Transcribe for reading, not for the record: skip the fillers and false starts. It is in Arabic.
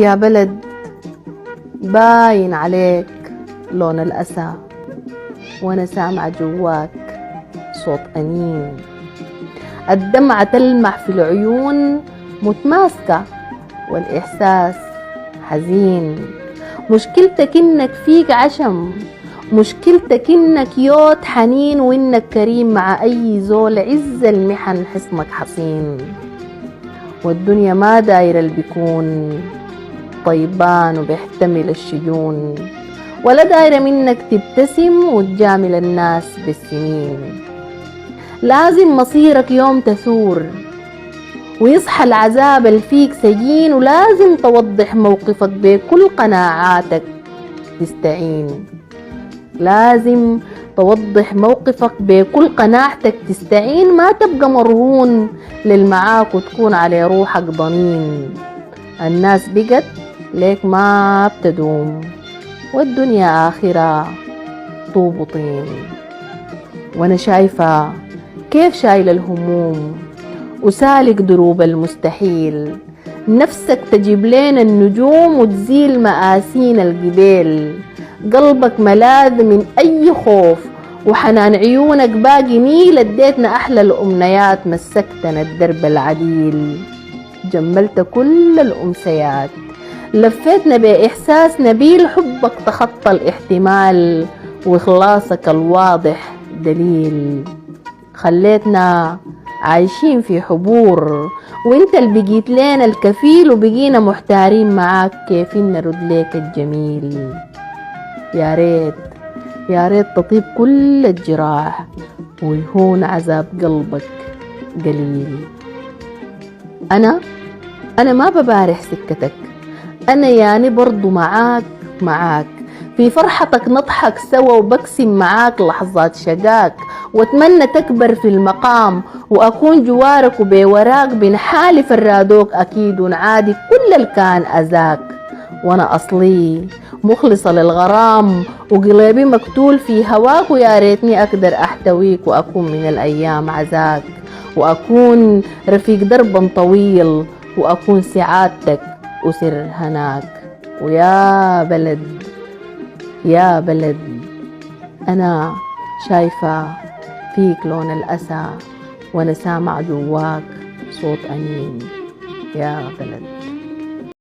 يا بلد باين عليك لون الأسى، وأنا سامع جواك صوت أنين. الدمعة تلمع في العيون متماسكة والإحساس حزين. مشكلتك إنك فيك عشم، مشكلتك إنك يوت حنين، وإنك كريم مع أي زول عز المحن حصنك حصين. والدنيا ما داير اللي بيكون طيبان وبيحتمل الشجون، ولا دايرة منك تبتسم وتجامل الناس بالسنين. لازم مصيرك يوم تثور ويصحى العذاب اللي فيك سجين، ولازم توضح موقفك بكل قناعاتك تستعين. لازم توضح موقفك بكل قناعتك تستعين، ما تبقى مرهون للمعاك وتكون على روحك ضنين. الناس بقت ليك ما بتدوم، والدنيا آخرة طوب وطين. وانا شايفة كيف شايل الهموم وسالك دروب المستحيل. نفسك تجيب لنا النجوم وتزيل مآسين الجبال. قلبك ملاذ من أي خوف، وحنان عيونك باقي نيل. اديتنا أحلى الأمنيات، مسكتنا الدرب العديل. جملت كل الأمسيات، لفيتنا بإحساس نبيل. حبك تخطى الاحتمال، وإخلاصك الواضح دليل. خليتنا عايشين في حبور، وانت اللي بقيت لنا الكفيل. وبقينا محتارين معاك كيف نرد ليك الجميل. يا ريت يا ريت تطيب كل الجراح، ويهون عذاب قلبك قليل. أنا ما ببارح سكتك، أنا يعني برضو معاك في فرحتك. نضحك سوا وبقسم معاك لحظات شقاك، واتمنى تكبر في المقام وأكون جوارك وبوراك. بنحالف الرادوك أكيد ونعادي كل اللي كان أذاك. وأنا أصلي مخلصة للغرام، وقلبي مقتول في هواك. ويا ريتني أقدر أحتويك وأكون من الأيام عزاك، وأكون رفيق درب طويل، وأكون سعادتك وسر هناك. ويا بلد يا بلد أنا شايفة فيك لون الأسى، وأنا سامع جواك صوت أنين. يا بلد.